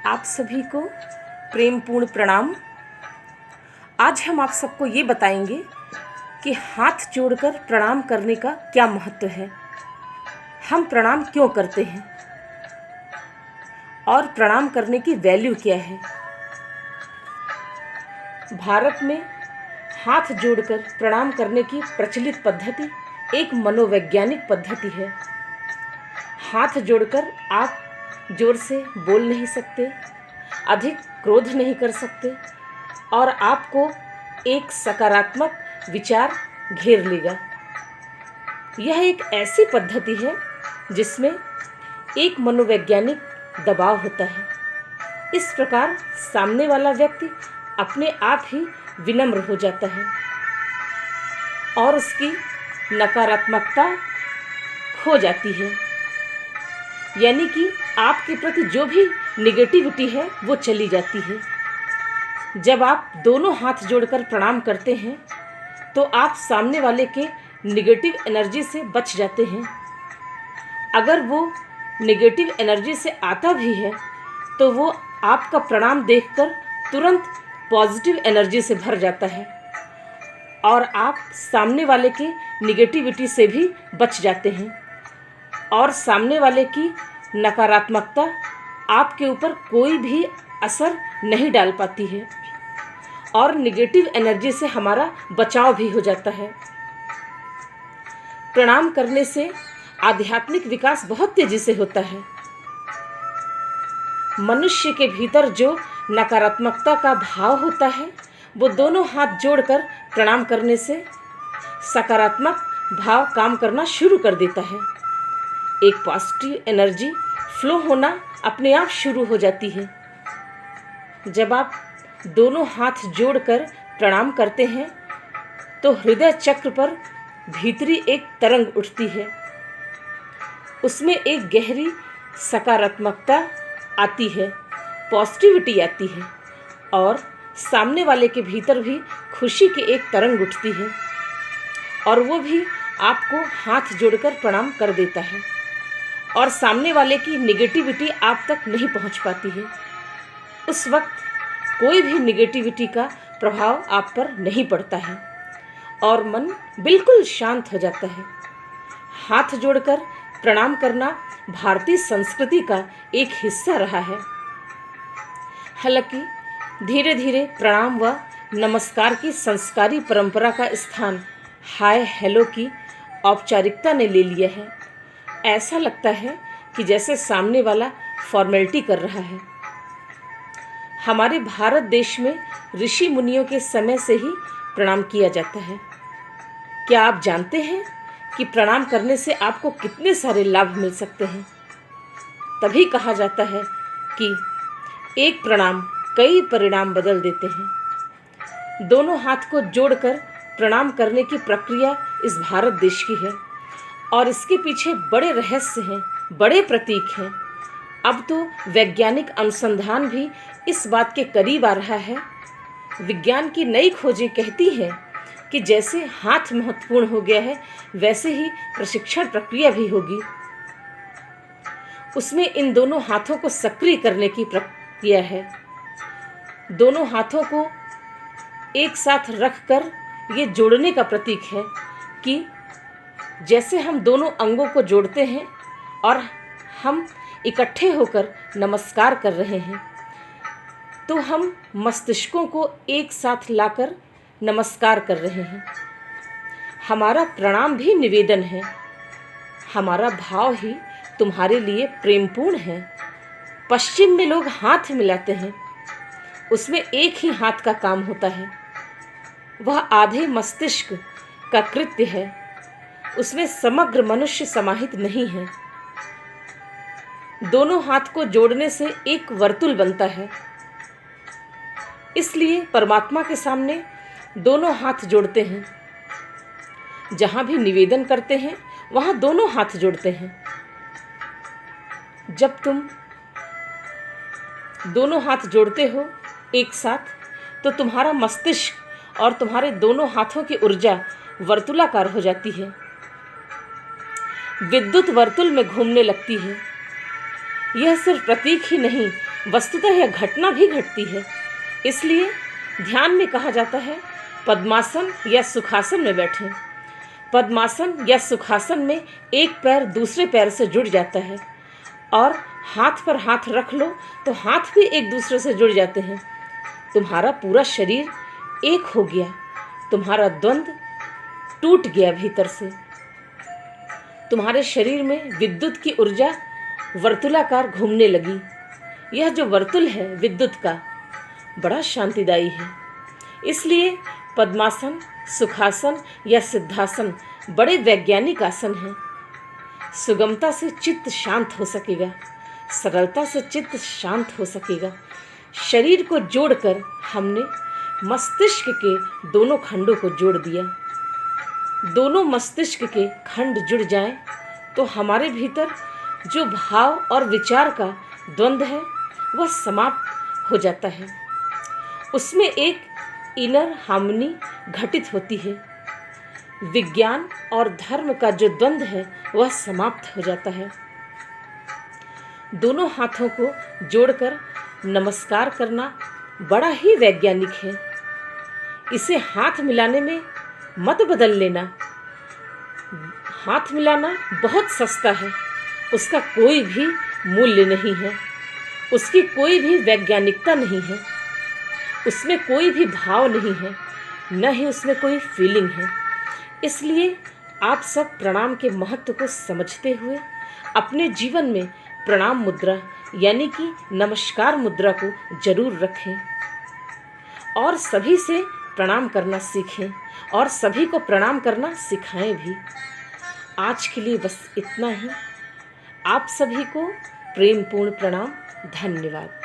आप सभी को प्रेमपूर्ण प्रणाम। आज हम आप सबको ये बताएंगे कि हाथ जोड़कर प्रणाम करने का क्या महत्व है, हम प्रणाम क्यों करते हैं और प्रणाम करने की वैल्यू क्या है। भारत में हाथ जोड़कर प्रणाम करने की प्रचलित पद्धति एक मनोवैज्ञानिक पद्धति है। हाथ जोड़कर आप जोर से बोल नहीं सकते, अधिक क्रोध नहीं कर सकते और आपको एक सकारात्मक विचार घेर लेगा। यह एक ऐसी पद्धति है जिसमें एक मनोवैज्ञानिक दबाव होता है। इस प्रकार सामने वाला व्यक्ति अपने आप ही विनम्र हो जाता है और उसकी नकारात्मकता खो जाती है, यानी कि आपके प्रति जो भी निगेटिविटी है वो चली जाती है। जब आप दोनों हाथ जोड़कर प्रणाम करते हैं तो आप सामने वाले के निगेटिव एनर्जी से बच जाते हैं। अगर वो निगेटिव एनर्जी से आता भी है तो वो आपका प्रणाम देखकर तुरंत पॉजिटिव एनर्जी से भर जाता है और आप सामने वाले के निगेटिविटी से भी बच जाते हैं और सामने वाले की नकारात्मकता आपके ऊपर कोई भी असर नहीं डाल पाती है और निगेटिव एनर्जी से हमारा बचाव भी हो जाता है। प्रणाम करने से आध्यात्मिक विकास बहुत तेजी से होता है। मनुष्य के भीतर जो नकारात्मकता का भाव होता है वो दोनों हाथ जोड़कर प्रणाम करने से सकारात्मक भाव काम करना शुरू कर देता है। एक पॉजिटिव एनर्जी फ्लो होना अपने आप शुरू हो जाती है। जब आप दोनों हाथ जोड़कर प्रणाम करते हैं तो हृदय चक्र पर भीतरी एक तरंग उठती है, उसमें एक गहरी सकारात्मकता आती है, पॉजिटिविटी आती है और सामने वाले के भीतर भी खुशी की एक तरंग उठती है और वो भी आपको हाथ जोड़कर प्रणाम कर देता है और सामने वाले की निगेटिविटी आप तक नहीं पहुंच पाती है। उस वक्त कोई भी निगेटिविटी का प्रभाव आप पर नहीं पड़ता है और मन बिल्कुल शांत हो जाता है। हाथ जोड़कर प्रणाम करना भारतीय संस्कृति का एक हिस्सा रहा है। हालांकि धीरे धीरे प्रणाम व नमस्कार की संस्कारी परंपरा का स्थान हाय हेलो की औपचारिकता ने ले लिया है। ऐसा लगता है कि जैसे सामने वाला फॉर्मेलिटी कर रहा है। हमारे भारत देश में ऋषि मुनियों के समय से ही प्रणाम किया जाता है। क्या आप जानते हैं कि प्रणाम करने से आपको कितने सारे लाभ मिल सकते हैं? तभी कहा जाता है कि एक प्रणाम कई परिणाम बदल देते हैं। दोनों हाथ को जोड़कर प्रणाम करने की प्रक्रिया इस भारत देश की है और इसके पीछे बड़े रहस्य हैं, बड़े प्रतीक हैं। अब तो वैज्ञानिक अनुसंधान भी इस बात के करीब आ रहा है। विज्ञान की नई खोजें कहती हैं कि जैसे हाथ महत्वपूर्ण हो गया है वैसे ही प्रशिक्षण प्रक्रिया भी होगी। उसमें इन दोनों हाथों को सक्रिय करने की प्रक्रिया है। दोनों हाथों को एक साथ रखकर ये जोड़ने का प्रतीक है कि जैसे हम दोनों अंगों को जोड़ते हैं और हम इकट्ठे होकर नमस्कार कर रहे हैं तो हम मस्तिष्कों को एक साथ लाकर नमस्कार कर रहे हैं। हमारा प्रणाम भी निवेदन है, हमारा भाव ही तुम्हारे लिए प्रेमपूर्ण है। पश्चिम में लोग हाथ मिलाते हैं, उसमें एक ही हाथ का काम होता है, वह आधे मस्तिष्क का कृत्य है, उसमें समग्र मनुष्य समाहित नहीं है। दोनों हाथ को जोड़ने से एक वर्तुल बनता है। इसलिए परमात्मा के सामने दोनों हाथ जोड़ते हैं। जहाँ भी निवेदन करते हैं वहाँ दोनों हाथ जोड़ते हैं। जब तुम दोनों हाथ जोड़ते हो एक साथ तो तुम्हारा मस्तिष्क और तुम्हारे दोनों हाथों की ऊर्जा वर्तुलाकार हो जाती है, विद्युत वर्तुल में घूमने लगती है। यह सिर्फ प्रतीक ही नहीं वस्तुतः यह घटना भी घटती है। इसलिए ध्यान में कहा जाता है पद्मासन या सुखासन में बैठें। पद्मासन या सुखासन में एक पैर दूसरे पैर से जुड़ जाता है और हाथ पर हाथ रख लो तो हाथ भी एक दूसरे से जुड़ जाते हैं। तुम्हारा पूरा शरीर एक हो गया, तुम्हारा द्वंद्व टूट गया भीतर से। तुम्हारे शरीर में विद्युत की ऊर्जा वर्तुलाकार घूमने लगी। यह जो वर्तुल है विद्युत का, बड़ा शांतिदायी है। इसलिए पद्मासन, सुखासन या सिद्धासन बड़े वैज्ञानिक आसन हैं। सुगमता से चित्त शांत हो सकेगा, सरलता से चित्त शांत हो सकेगा। शरीर को जोड़कर हमने मस्तिष्क के दोनों खंडों को जोड़ दिया। दोनों मस्तिष्क के खंड जुड़ जाएं तो हमारे भीतर जो भाव और विचार का द्वंद्व है वह समाप्त हो जाता है। उसमें एक इनर हार्मनी घटित होती है। विज्ञान और धर्म का जो द्वंद्व है वह समाप्त हो जाता है। दोनों हाथों को जोड़कर नमस्कार करना बड़ा ही वैज्ञानिक है। इसे हाथ मिलाने में मत बदल लेना। हाथ मिलाना बहुत सस्ता है, उसका कोई भी मूल्य नहीं है, उसकी कोई भी वैज्ञानिकता नहीं है, उसमें कोई भी भाव नहीं है, न ही उसमें कोई फीलिंग है। इसलिए आप सब प्रणाम के महत्व को समझते हुए अपने जीवन में प्रणाम मुद्रा यानी कि नमस्कार मुद्रा को जरूर रखें और सभी से प्रणाम करना सीखें और सभी को प्रणाम करना सिखाएं भी। आज के लिए बस इतना ही। आप सभी को प्रेमपूर्ण प्रणाम। धन्यवाद।